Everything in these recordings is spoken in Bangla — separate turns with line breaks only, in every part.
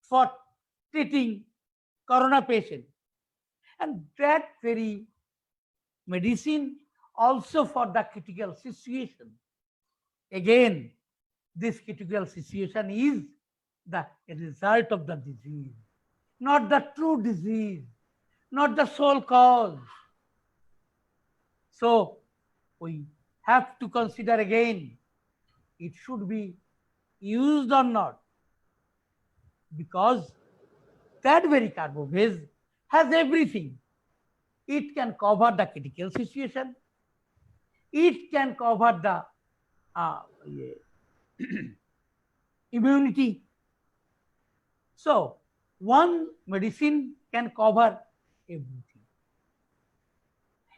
for treating corona patient, and that very medicine also for the critical situation. Again, this critical situation is the result of the disease, not the true disease, not the sole cause. So we have to consider again it should be used or not, because that very carbophage has everything. It can cover the critical situation, it can cover the yeah, immunity. So one medicine can cover everything.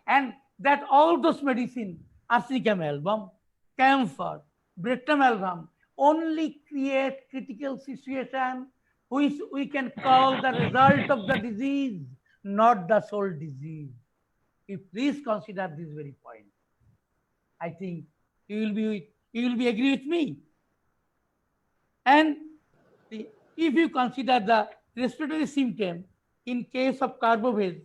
And that all those medicine, arsenicum album, camphor, bretam album, only create critical situation which we can call the result of the disease, not the sole disease. You please consider this very point. I think you will be agree with me. And if you consider the respiratory symptom in case of carbophage,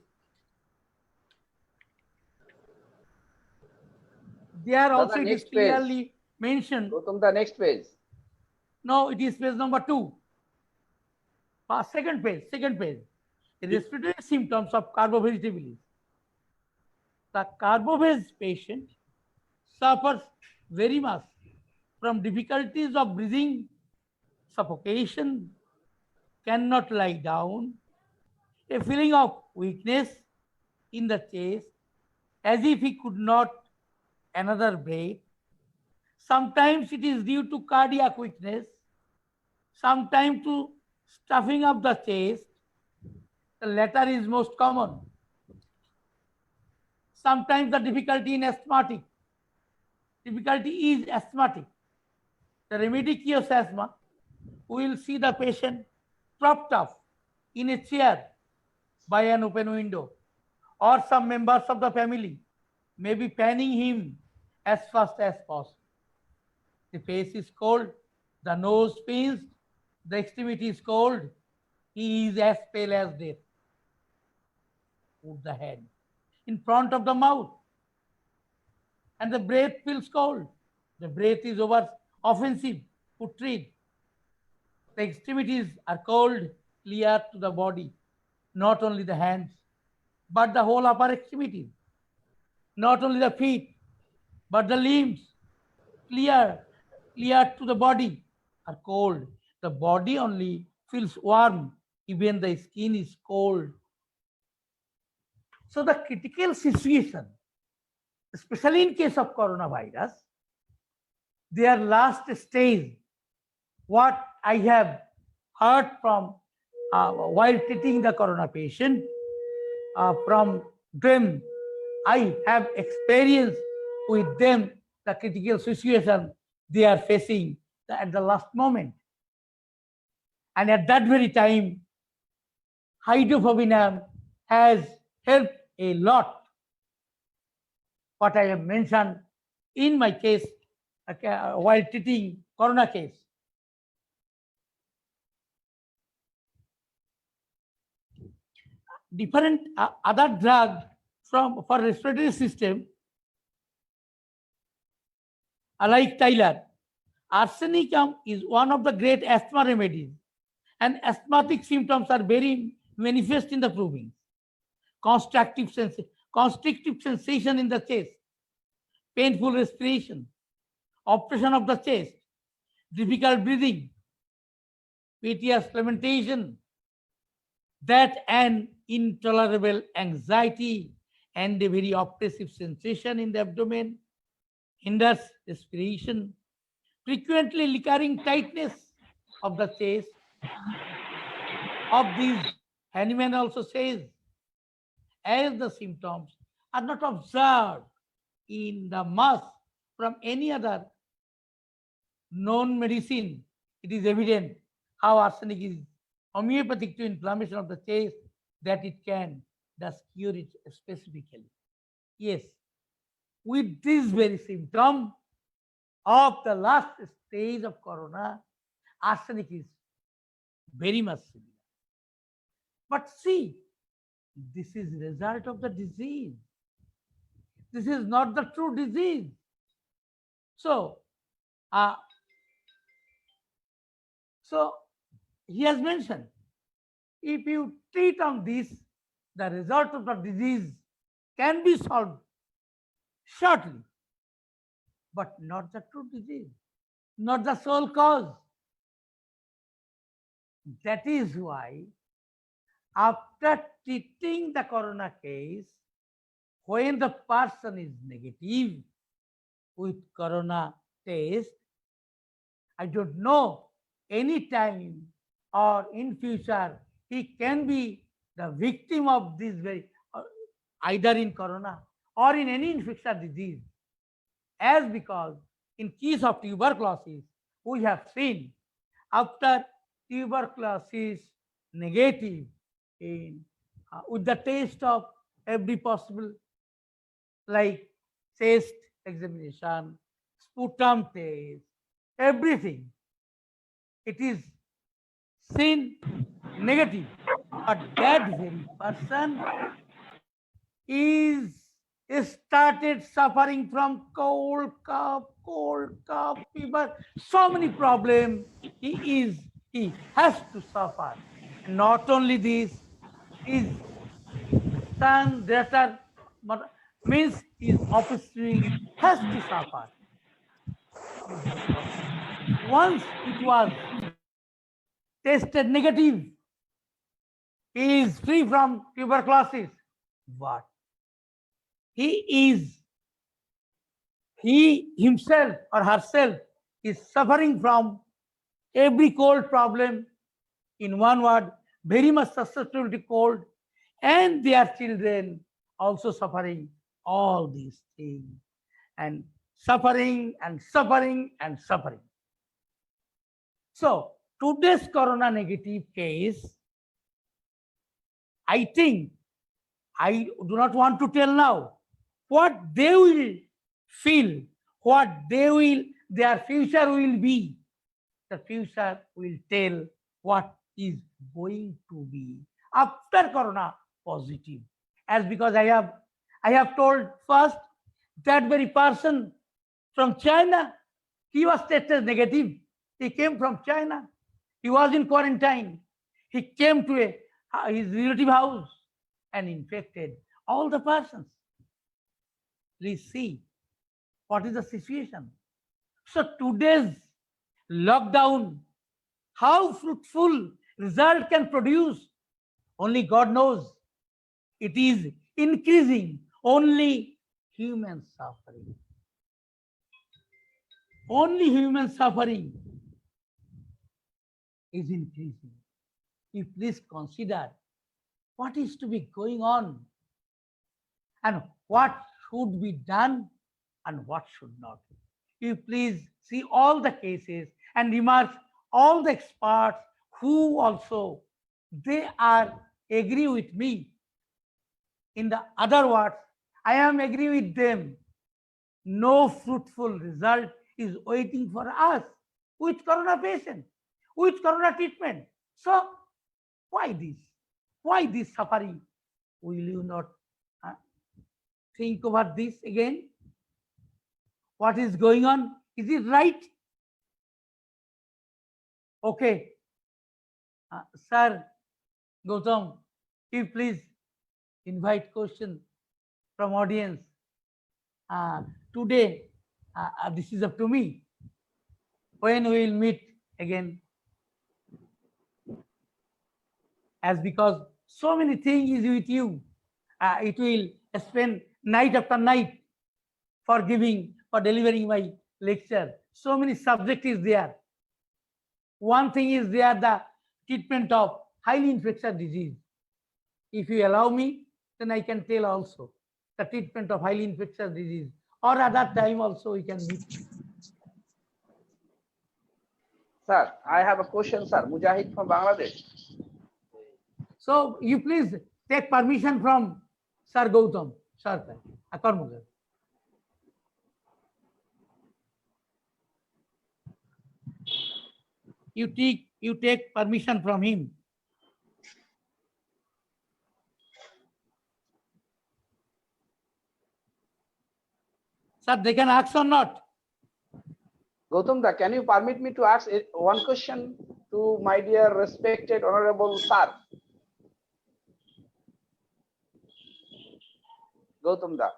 there
Dada,
also it is
next page.
clearly mentioned.
Go to the next page.
No, it is page number 2. Second page, second page. Respiratory symptoms of carbovegetabilis. The carbophage patient suffers very much from difficulties of breathing, suffocation, cannot lie down, a feeling of weakness in the chest, as if he could not another breath. Sometimes it is due to cardiac weakness, sometimes to stuffing of the chest. The latter is most common. Sometimes the difficulty in asthmatic. Difficulty is asthmatic. The remedy cures asthma. We will see the patient propped up in a chair by an open window, or some members of the family may be fanning him as fast as possible. The face is cold, the nose pinched, the extremity is cold, he is as pale as death. Put the head in front of the mouth, and the breath feels cold. The breath is over offensive, putrid. The extremities are cold, clear to the body, not only the hands, but the whole upper extremities, not only the feet, but the limbs, clear to the body, are cold. The body only feels warm, even the skin is cold. So the critical situation, especially in case of coronavirus, their last stage, what I have heard from while treating the corona patient, from them, I have experienced with them the critical situation they are facing at the last moment. And at that very time, hydrofobinam has helped a lot. What I have mentioned in my case while treating corona case. Different other drugs for respiratory system, like Tyler, arsenicum is one of the great asthma remedies, and asthmatic symptoms are very manifest in the proving. Constrictive sensation in the chest, painful respiration, oppression of the chest, difficult breathing, piteous lamentation, that an intolerable anxiety and a very oppressive sensation in the abdomen, hinders respiration, frequently recurring tightness of the chest. Of these, Hahnemann also says, as the symptoms are not observed in the mass from any other known medicine, it is evident how arsenic is homeopathic to inflammation of the chest, that it can thus cure it specifically. Yes, with this very symptom of the last stage of corona, arsenic is very much similar. But see, this is result of the disease. This is not the true disease. So, uh, so he has mentioned, if you treat on this, the result of the disease can be solved shortly, but not the true disease, not the sole cause. That is why, after treating the corona case, when the person is negative with corona test, I don't know, any time or in future, he can be the victim of this very, either in corona or in any infectious disease. As because in case of tuberculosis, we have seen after tuberculosis negative in with the test of every possible, like chest examination, sputum test, everything, it is seen negative, but that very person is started suffering from cold, cough, fever, so many problems. He has to suffer. Not only this, his son, daughter, means his offspring has to suffer. Once it was tested negative, he is free from tuberculosis. But he himself or herself is suffering from every cold problem. In one word, very much susceptible to cold, and their children also suffering all these things, and suffering and suffering and suffering. So today's corona negative case, I think, I do not want to tell now what they will feel, what their future will be. The future will tell what is going to be after corona positive. As because I have told first, that very person from China, he was tested negative. He came from China. He was in quarantine. He came to his relative house and infected all the persons. Please see what is the situation. So today's lockdown, how fruitful result can produce, only God knows. It is increasing only human suffering. Only human suffering is increasing. You please consider what is to be going on and what should be done and what should not. You please see all the cases and remarks, all the experts who also, they are agree with me. In the other words, I am agree with them. No fruitful result is waiting for us with corona patient, with corona treatment. So why this? Why this suffering? Will you not think about this again? What is going on? Is it right? Okay. Sir Gautam, you please invite question from audience. Today, this is up to me. When we will meet again? As because so many things is with you, it will spend night after night for delivering my lecture. So many subject is there. One thing is there, the treatment of highly infectious disease. If you allow me, then I can tell also the treatment of highly infectious disease, or other time also we can meet.
Sir, I have a question, sir. Mujahid from Bangladesh.
So you please take permission from Sir Gautam, Sir Akarmugar. You you take permission from him. Sir, they can ask or not.
Gautam da, can you permit me to ask one question to my dear respected honorable sir? Gautam da.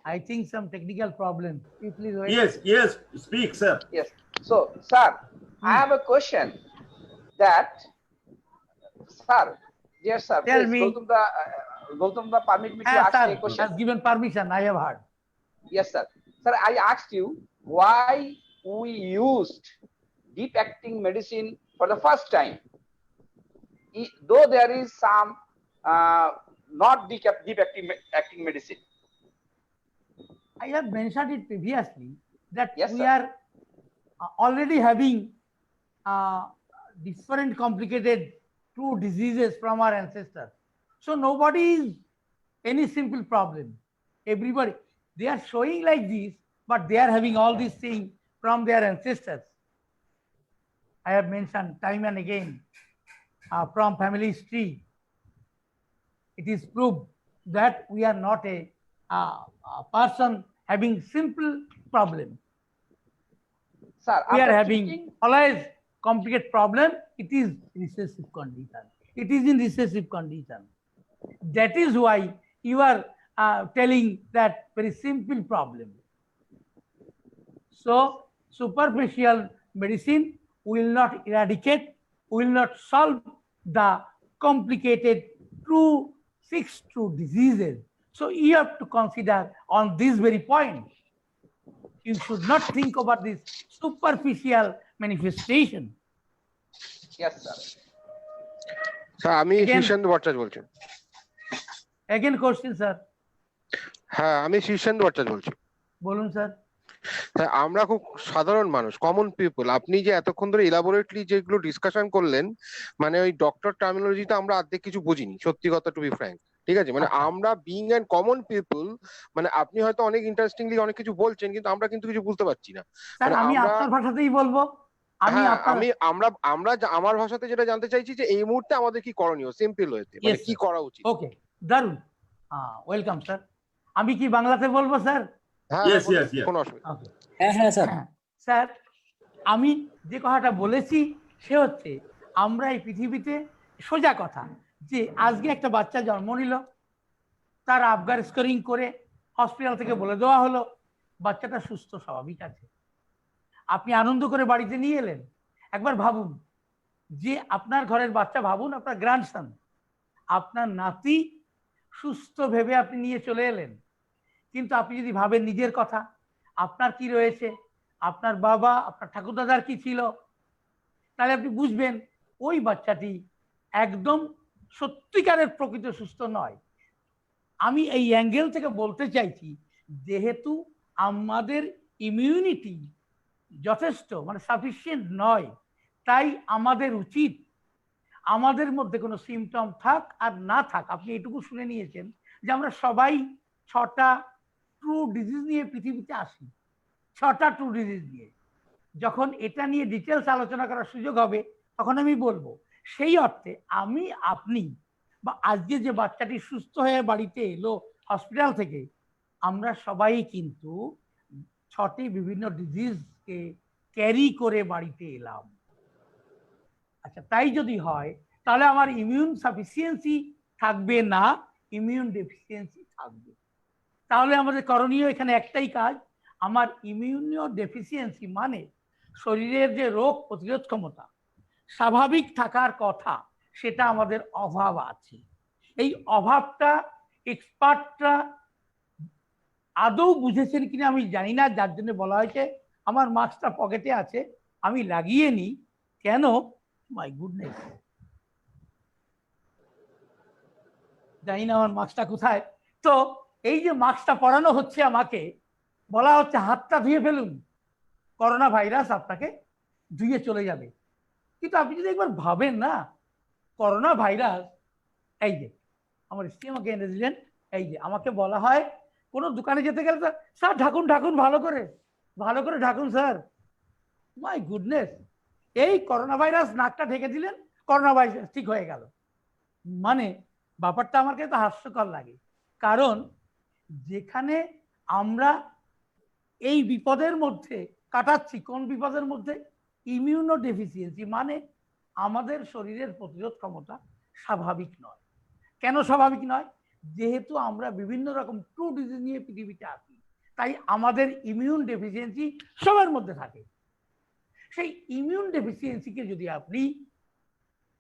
I think some technical problem. You please wait.
Yes, speak, sir.
Yes. So, sir, I have a question that, sir, dear sir,
Tell
please,
me.
Gautam da, permit me to
Yes,
ask you a
sir,
question.
has given permission, I have heard.
Yes, sir. Sir, I asked you why we used deep acting medicine for the first time. Though there is some not deep acting medicine.
I have mentioned it previously that
Yes,
we
sir.
are already having different complicated true diseases from our ancestors. So nobody is any simple problem. Everybody, they are showing like this, but they are having all these things from their ancestors. I have mentioned time and again from family history. It is proved that we are not a person having simple problem.
Sir,
We are
after
having
treating,
always complicated problem. It is recessive condition. It is in recessive condition. That is why you are telling that very simple problem. So superficial medicine will not eradicate, will not solve the complicated true fixed true diseases. So you have to consider on this very point. You should not think about this superficial manifestation.
yes, sir.
Sir আমি
Again-
শীর্ষেন্দু ভট্টাচার্য বলছি।
Again question, sir.
হ্যাঁ আমি শীর্ষেন্দু ভট্টাচার্য বলছি।
বলুন স্যার।
স্যার আমরা খুব সাধারণ মানুষ, কমন পিপল। আপনি যে এতক্ষণ ধরে ইলাবোরেটলি যেগুলো ডিসকাশন করলেন, মানে ওই ডক্টর টার্মিনোলজিতে আমরা অর্ধেক কিছু বুঝিনি, সত্যি কথা, টু বি ফ্র্যাঙ্ক। ঠিক আছে, মানে আমরা বিইং অ্যান কমন পিপল, মানে আপনি হয়তো অনেক ইন্টারেস্টিংলি অনেক কিছু বলছেন, কিন্তু আমরা কিন্তু কিছু বুঝতে পারছি না।
স্যার
মানে
আমি
আমরা-
আপনার ভাষাতেই বলবো। আমি
হ্যাঁ,
আপনার
আমরা আমার ভাষাতে যেটা জানতে চাইছি যে এই মুহূর্তে আমাদের কি করণীয়, সিম্পল ওয়েতে, মানে
Yes,
কি
sir.
করা উচিত।
ওকে, দারুন, ওয়েলকাম স্যার। আমি কি বাংলাতে বলবো স্যার?
হ্যাঁ
Yes,
বলুন,
yes, yes.
কোনো অসুবিধা।
ওকে
হ্যাঁ স্যার।
স্যার, আমি যে কথাটা বলেছি সে হচ্ছে আমরা এই পৃথিবীতে সোজা কথা যে আজকে একটা বাচ্চা জন্ম নিল, তার আবগার স্কোরিং করে হসপিটাল থেকে বলে দেওয়া হলো বাচ্চাটা সুস্থ স্বাভাবিক আছে। আপনি আনন্দ করে বাড়িতে নিয়ে এলেন। একবার ভাবুন যে আপনার ঘরের বাচ্চা, ভাবুন আপনার গ্র্যান্ডসন, আপনার নাতি সুস্থ ভেবে আপনি নিয়ে চলে এলেন। কিন্তু আপনি যদি ভাবেন নিজের কথা, আপনার কি রয়েছে, আপনার বাবা, আপনার ঠাকুরদাদার কি ছিল, তাহলে আপনি বুঝবেন ওই বাচ্চাটি একদম সত্যিকারের প্রকৃত সুস্থ নয়। আমি এই অ্যাঙ্গেল থেকে বলতে চাইছি, যেহেতু আমাদের ইমিউনিটি যথেষ্ট মানে সাফিসিয়েন্ট নয়, তাই আমাদের উচিত আমাদের মধ্যে কোনো সিমটম থাক আর না থাক, আপনি এটুকু শুনে নিয়েছেন যে আমরা সবাই 6টা ট্রু ডিজিজ নিয়ে পৃথিবীতে আসি। 6টা ট্রু ডিজিজ নিয়ে যখন এটা নিয়ে ডিটেলস আলোচনা করার সুযোগ হবে তখন আমি বলবো। সেই অর্থে আমি, আপনি বা আজকে যে বাচ্চাটি সুস্থ হয়ে বাড়িতে এলো হসপিটাল থেকে, আমরা সবাই কিন্তু 6টি বিভিন্ন ডিজিজকে ক্যারি করে বাড়িতে এলাম। আচ্ছা, তাই যদি হয় তাহলে আমার ইমিউন সাফিসিয়েন্সি থাকবে না, ইমিউন ডেফিসিয়েন্সি থাকবে। তাহলে আমাদের করণীয় এখানে একটাই কাজ, আমার ইমিউনো ডেফিসিয়েন্সি মানে শরীরের যে রোগ প্রতিরোধ ক্ষমতা স্বাভাবিক থাকার কথা, সেটা আমাদের অভাব আছে। এই অভাবটা এক্সপার্টরা আদৌ বুঝেছেন কিনা আমি জানি না, যার জন্য বলা হয়েছে আমার মাস্কটা পকেটে আছে, আমি লাগিয়ে নিই। কেন? মাই গুডনেস, জানি না আমার মাস্কটা কোথায়। তো এই যে মাস্কটা পরানো হচ্ছে, আমাকে বলা হচ্ছে হাতটা ধুয়ে ফেলুন, করোনা ভাইরাস আপনাকে ধুয়ে চলে যাবে। কিন্তু আপনি যদি একবার ভাবেন না, করোনা ভাইরাস, এই যে আমার স্ত্রী আমাকে এনে দিলেন, এই যে আমাকে বলা হয় কোনো দোকানে যেতে গেলে স্যার ঢাকুন ঢাকুন, ভালো করে ঢাকুন স্যার। মাই গুডনেস, এই করোনা ভাইরাস নাকটা ঢেকে দিলেন, করোনা ভাইরাস ঠিক হয়ে গেল। মানে ব্যাপারটা আমার কাছে হাস্যকর লাগে, কারণ যেখানে আমরা এই বিপদের মধ্যে কাটাচ্ছি, কোন বিপদের মধ্যে? ইমিউনো ডেফিসিয়েন্সি, মানে আমাদের শরীরের প্রতিরোধ ক্ষমতা স্বাভাবিক নয়। কেন স্বাভাবিক নয়? যেহেতু আমরা বিভিন্ন রকম ট্রু ডিজিজ নিয়ে পৃথিবীতে আসি, তাই আমাদের ইমিউন ডেফিসিয়েন্সি সবার মধ্যে থাকে। সেই ইমিউন ডেফিসিয়েন্সিকে যদি আপনি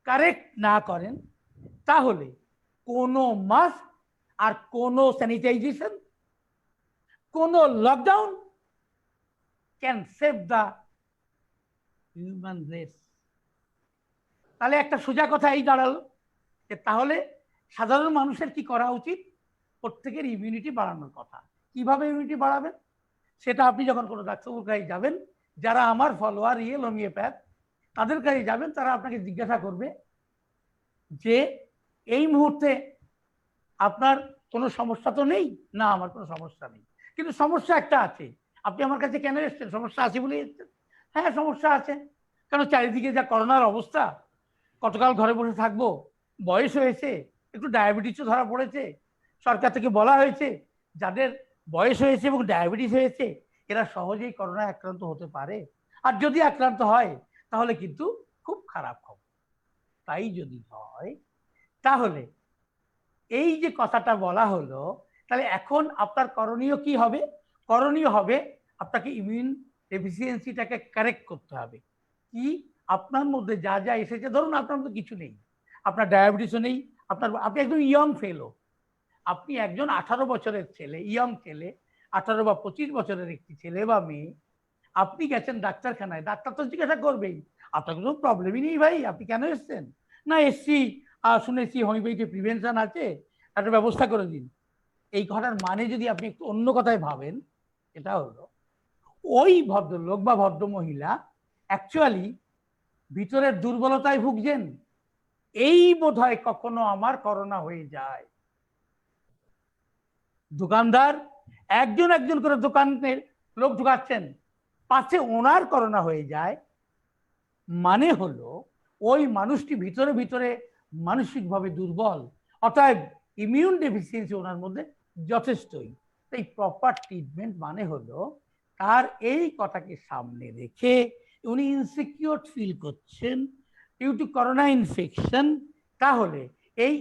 কারেক্ট না করেন, তাহলে কোনো মাস্ক আর কোনো স্যানিটাইজেশন, কোনো lockdown can save the human race. তাহলে একটা সোজা কথা এই দাঁড়ালো যে তাহলে সাধারণ মানুষের কি করা উচিত? প্রত্যেকের ইমিউনিটি বাড়ানোর কথা। কিভাবে ইমিউনিটি বাড়াবেন? সেটা আপনি যখন কোনো ডাক্তারবাবুর কাছে যাবেন, যারা আমার ফলোয়ার রিয়েল হোমিওপ্যাথ, তাদের কাছে যাবেন, তারা আপনাকে জিজ্ঞাসা করবে যে এই মুহূর্তে আপনার কোনো সমস্যা তো নেই? না, আমার কোনো সমস্যা নেই, কিন্তু সমস্যা একটা আছে। আপনি আমার কাছে কেন এসছেন? সমস্যা আছে বলে এসছেন? হ্যাঁ, সমস্যা আছে। কেন? চারিদিকে যা করোনার অবস্থা, কতকাল ঘরে বসে থাকবো, বয়স হয়েছে, একটু ডায়াবেটিসও ধরা পড়েছে, সরকার থেকে বলা হয়েছে যাদের বয়স হয়েছে এবং ডায়াবেটিস হয়েছে এরা সহজেই করোনায় আক্রান্ত হতে পারে, আর যদি আক্রান্ত হয় তাহলে কিন্তু খুব খারাপ খবর। তাই যদি হয়, তাহলে এই যে কথাটা বলা হলো, তাহলে এখন আপনার করণীয় কি হবে? করণীয় হবে আপনাকে ইমিউন ডেফিসিয়েন্সিটাকে কারেক্ট করতে হবে। কি? আপনার মধ্যে যা যা এসেছে, ধরুন আপনার মধ্যে কিছু নেই, আপনার ডায়াবেটিসও নেই, আপনি একদম ইয়ং ফেলো, আপনি একজন 18 বছরের ছেলে, ইয়ং ছেলে, 18 বা 25 বছরের একটি ছেলে বা মেয়ে, আপনি গেছেন ডাক্তারখানায়, ডাক্তার তো জিজ্ঞাসা করবেই আপনার কোনো প্রবলেমই নেই ভাই, আপনি কেন এসছেন? না, এসছি শুনেছি হোমিওপ্যাথি প্রিভেনশন আছে, একটা ব্যবস্থা করে দিন। এই কথার মানে যদি আপনি একটু অন্য কথায় ভাবেন, এটা হলো ওই ভদ্রলোক বা ভদ্র মহিলা অ্যাকচুয়ালি ভিতরের দুর্বলতায় ভুগছেন। এই বোধহয় কখনো আমার করোনা হয়ে যায়। দোকানদার একজন একজন করে দোকানের লোক ঢুকাচ্ছেন, পাছে ওনার করোনা হয়ে যায়, মানে হলো ওই মানুষটি ভিতরে ভিতরে মানসিকভাবে দুর্বল, অতএব ইমিউন ডেফিসিয়েন্সি ওনার মধ্যে যথেষ্টই। তাই প্রপার ট্রিটমেন্ট মানে হলো তার এই কথাকে সামনে রেখে উনি ইনসিকিউর ফিল করছেন ডিউ টু করোনা ইনফেকশন, তাহলে এই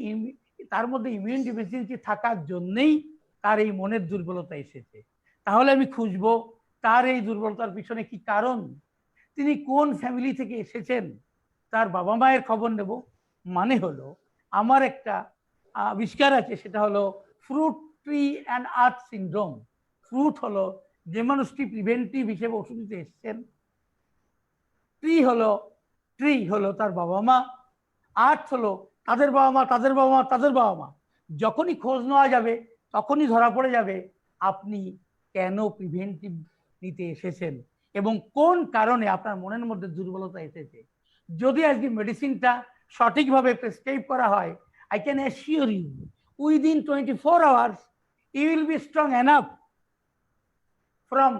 তার মধ্যে ইমিউন ডেফিসিয়েন্সি থাকার জন্যই তার এই মনের দুর্বলতা এসেছে। তাহলে আমি খুঁজবো তার এই দুর্বলতার পিছনে কি কারণ, তিনি কোন ফ্যামিলি থেকে এসেছেন, তার বাবা মায়ের খবর নেব। মানে হলো আমার একটা আবিষ্কার আছে, সেটা হলো fruit tree and earth syndrome. Fruit হলো যে মানুষটি প্রিভেন্টিভ হিসেবে ওষুধ দিতে এসছেন, ট্রি হলো তার বাবা মা, আর্থ হলো তাদের বাবা মা, তাদের বাবা মা, তাদের বাবা মা। যখনই খোঁজ নেওয়া যাবে তখনই ধরা পড়ে যাবে আপনি কেন প্রিভেন্টিভ নিতে এসেছেন এবং কোন কারণে আপনার মনের মধ্যে দুর্বলতা এসেছে। যদি আজকে মেডিসিনটা সঠিকভাবে প্রেসক্রাইব করা হয়, I can assure you within 24 hours you will be strong enough from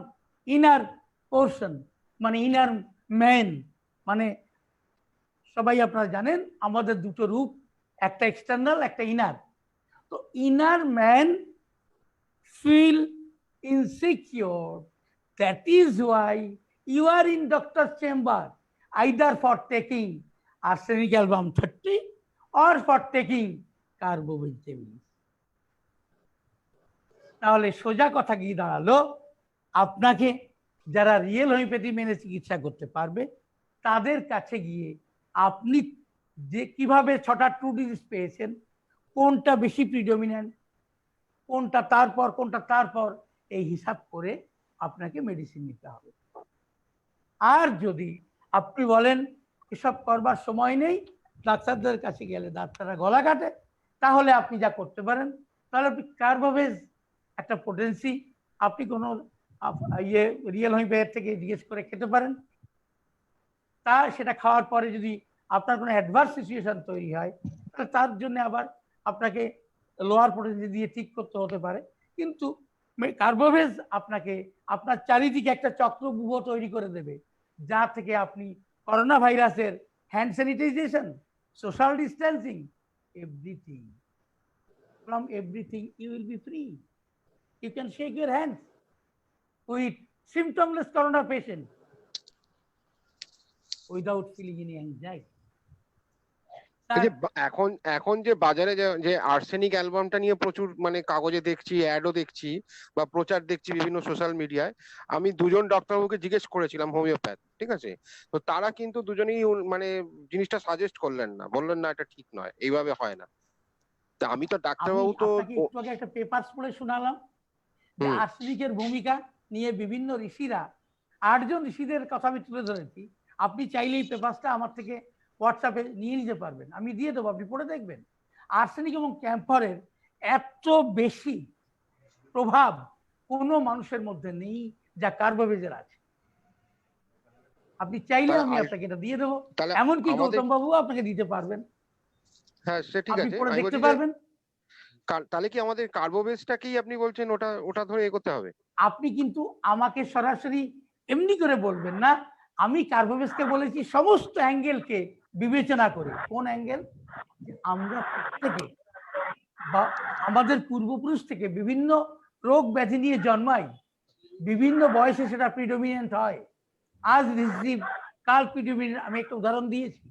inner portion, মানে ইনার ম্যান। মানে সবাই আপনারা জানেন আমাদের দুটো রূপ, একটা এক্সটার্নাল, একটা ইনার। তো inner man feel insecure. That is why you are in doctor's chamber, either for taking arsenic album 30 or for taking carbovitamins. তাহলে সোজা কথা কি দাঁড়ালো, আপনাকে যারা রিয়েল হোমিওপ্যাথি মেনে চিকিৎসা করতে পারবে তাদের কাছে গিয়ে আপনি যে কিভাবে 6টা ট্রু ডিজিজ পেয়েছেন, কোনটা বেশি প্রিডমিনেন্ট, কোনটা তারপর কোনটা তারপর, এই হিসাব করে আপনাকে মেডিসিন নিতে হবে। আর যদি আপনি বলেন এসব করবার সময় নেই, ডাক্তারদের কাছে গেলে ডাক্তাররা গলা কাটে, তাহলে আপনি যা করতে পারেন, তাহলে আপনি কার্বোভেজ একটা পোটেন্সি আপনি কোনো রিয়েল হোমিওপ্যাথ থেকে জিজ্ঞেস করে খেতে পারেন। তা সেটা খাওয়ার পরে যদি আপনার কোনো অ্যাডভার্স সিচুয়েশন তৈরি হয়, তাহলে তার জন্য আবার আপনাকে লোয়ার পোটেন্সি দিয়ে ঠিক করতে হতে পারে। কিন্তু কার্বোভেজ আপনাকে আপনার চারিদিকে একটা চক্রব্যূহ তৈরি করে দেবে, যা থেকে আপনি করোনা ভাইরাসের hand sanitisation, social distancing, everything, from everything you will be free. You can shake your hands with symptomless corona patient without feeling any anxiety.
এই যে এখন এখন যে বাজারে যে আর্সেনিক অ্যালবামটা নিয়ে প্রচুর মানে কাগজে দেখছি, অ্যাডও দেখছি বা প্রচার দেখছি বিভিন্ন সোশ্যাল মিডিয়ায়। আমি দুজন ডক্টরবাবুকে জিজ্ঞেস করেছিলাম, হোমিওপ্যাথ, ঠিক আছে, তো তারা কিন্তু দুজনেই মানে জিনিসটা সাজেস্ট করলেন না, বললেন না এটা ঠিক নয়, এইভাবে হয় না। তা আমি তো ডাক্তারবাবু তো
একটু আগে একটা পেপারস পড়ে শোনালাম যে আর্সেনিকের ভূমিকা নিয়ে বিভিন্ন ঋষিরা, 8 জন ঋষিদের কথা আমি তুলে ধরেছি। আপনি চাইলেই পেপারসটা আমার থেকে হোয়াটসঅ্যাপে নিয়ে নিতে পারবেন, আমি দিয়ে দেবো, আপনি পড়ে দেখবেন। আর্সেনিক এবং ক্যাম্ফরের এত বেশি প্রভাব কোনো মানুষের মধ্যে নেই যা কার্বোভেজের আছে। আপনি চাইলে আমি আপনাকে এটা দিয়ে দেবো, এমনকি গৌতম বাবু আপনাকে দিতে পারবেন।
হ্যাঁ সে ঠিক আছে,
পড়ে দেখতে পারবেন।
তাহলে কি আমাদের কার্বোবেজটাকেই আপনি বলছেন ওটা ওটা ধরে এগোতে হবে?
আপনি কিন্তু আমাকে সরাসরি এমনি করে বলবেন না, আমি কার্বোবেজকে বলেছি সমস্ত অ্যাঙ্গেলকে বিবেচনা করে। কোন অ্যাঙ্গেল? আমরা প্রত্যেকে বা আমাদের পূর্বপুরুষ থেকে বিভিন্ন রোগ ব্যাধি নিয়ে জন্মাই, বিভিন্ন বয়সে সেটা প্রিডোমিনেন্ট হয়। আজ রিসিভ কাল প্রিডোমিনেন্ট। আমি একটা উদাহরণ দিয়েছি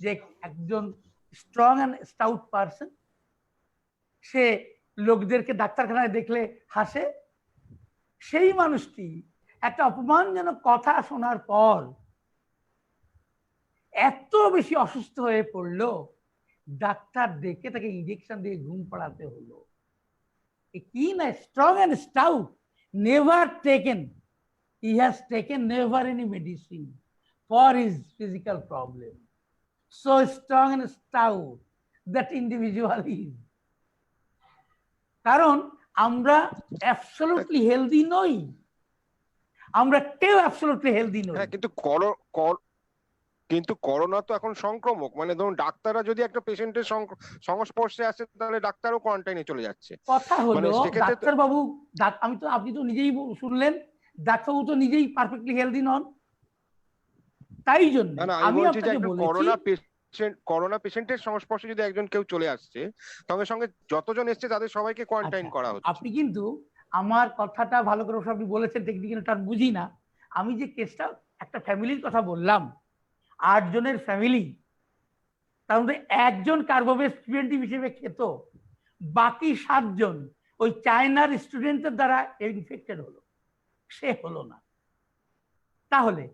যে একজন স্ট্রং অ্যান্ড স্টাউট পারসন, সে লোকদেরকে ডাক্তারখানায় দেখলে হাসে, সেই মানুষটি একটা অপমানজনক কথা শোনার পর এত বেশি অসুস্থ হয়ে পড়লো, ডাক্তার ডেকে তাকে ইনজেকশন দিয়ে ঘুম পাড়াতে হলো। কি না strong and stout, never taken, he has taken never any medicine for his physical problem. So strong and stout that individual is. কারণ আমরা অ্যাবসলিউটলি হেলদি নই, আমরা কেউ অ্যাবসলিউটলি হেলদি নই।
কিন্তু করোনা তো এখন সংক্রমক, মানে ধরুন ডাক্তাররা যদি একটা পেশেন্টের সংস্পর্শে আসে তাহলে ডাক্তারও কোয়ারেন্টাইনে চলে যাচ্ছে।
কথা হলো ডাক্তার বাবু, আমি তো, আপনি তো নিজেই শুনলেন, ডাক্তারবাবু তো নিজেই পারফেক্টলি হেলদি নন। তাই জন্য আমি আপনাকে বলেছি
করোনা পেশেন্টের সংস্পর্শে যদি একজন কেউ চলে আসছে, সঙ্গে সঙ্গে যতজন এসছে তাদের সবাইকে কোয়ারেন্টাইন করা হচ্ছে।
আপনি কিন্তু আমার কথাটা ভালো করে আপনি বলেছেন, টেকনিক্যাল টার্ম বুঝি না। আমি যে কেসটা একটা ফ্যামিলির কথা বললাম, 8 জনের ফ্যামিলি, তার মধ্যে একজন কার্বোবেজ প্রিভেন্টিভ হিসেবে খেত, বাকি 7 জন ওই চায়নার স্টুডেন্টের দ্বারা ইনফেক্টেড হলো, সে হলো না। তাহলে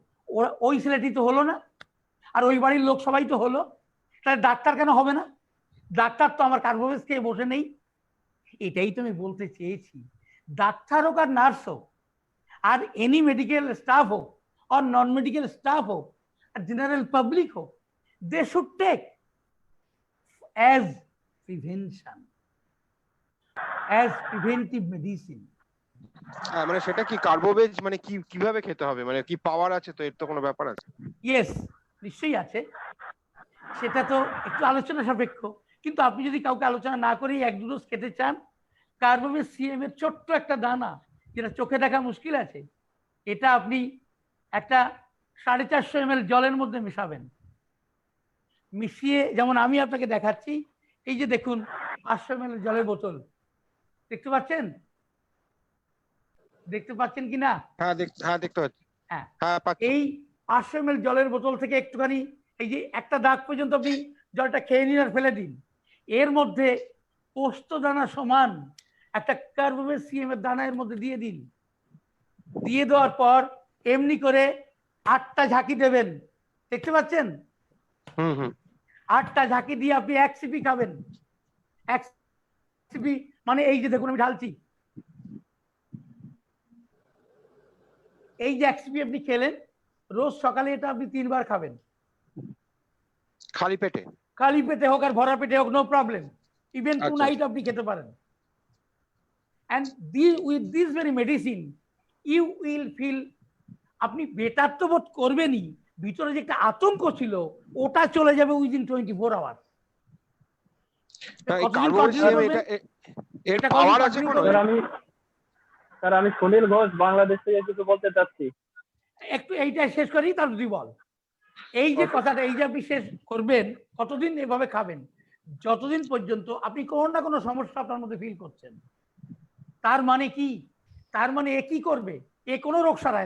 ওই ছেলেটি তো হলো না, আর ওই বাড়ির লোক সবাই তো হলো, তাহলে ডাক্তার কেন হবে না? ডাক্তার তো আমার কার্বোবেজ খেয়ে বসে নেই। এটাই তো আমি বলতে চেয়েছি, ডাক্তার হোক আর নার্স হোক আর এনি মেডিকেল স্টাফ হোক আর নন মেডিকেল স্টাফ হোক আর জেনারেল পাবলিক হোক, they should take as prevention, as preventive medicine.
মানে সেটা কি কার্বোবেজ মানে কি, কিভাবে খেতে হবে, মানে কি পাওয়ার আছে তো, এর তো কোনো ব্যাপার আছে?
ইয়েস, নিশ্চয়ই আছে, সেটা তো একটু আলোচনা সাপেক্ষ। কিন্তু আপনি যদি কাউকে আলোচনা না করেই 1-2 ডোজ খেতে চান, কার্বোবেজ সিএম এর ছোট্ট একটা দানা, যেটা চোখে দেখা মুশকিল আছে, এটা আপনি একটা 450 ml জলের মধ্যে মেশাবেন। মিশিয়ে, যেমন আমি আপনাকে দেখাচ্ছি, এই যে দেখুন 500 ml জলের বোতল, দেখতে পাচ্ছেন? দেখতে পাচ্ছেন কি না?
হ্যাঁ দেখতে পাচ্ছি।
হ্যাঁ,
পাচ্ছি।
এই 500 ml জলের বোতল থেকে একটুখানি এই যে একটা দাগ পর্যন্ত আপনি জলটা খেয়ে নিন আর ফেলে দিন। এর মধ্যে পোস্ত দানা সমান একটা কার্বোবেজ সিএম এর দানা এর মধ্যে দিয়ে দিন। দিয়ে দেওয়ার পর এমনি করে 8টা ঝাঁকি দেবেন, দেখতে পাচ্ছেন? 8টা ঝাঁকি দিয়ে আপনি 1 সিপি খাবেন। 1 সিপি মানে এই যে দেখুন আমি ঢালছি, এই যে 1 সিপি আপনি খেলেন, রোজ সকালে এটা আপনি 3 বার খাবেন,
খালি পেটে।
খালি পেটে হোক আর ভরা পেটে হোক, নো প্রবলেম, ইভেন 2 নাইট আপনি খেতে পারেন। and with this very medicine you will feel, আপনি বেটার তো বোধ করবেনই, ভিতরে যে একটা আতঙ্ক ছিল ওটা চলে যাবে উইদিন 24 আওয়ার্স।
এটা পাওয়ার আছে কোনো? স্যার আমি সুনীল ঘোষ বাংলাদেশ থেকে কিছু বলতে চাচ্ছি।
একটু এইটা শেষ করি, তার যদি বল এই যে কথাটা, এই যে আপনি শেষ করবেন, কতদিন এভাবে খাবেন? যতদিন পর্যন্ত আপনি কোনো না কোনো সমস্যা আপনার মধ্যে ফিল করছেন। তার মানে কি? তার মানে এ কি করবে? এ কোনো রোগ সারায়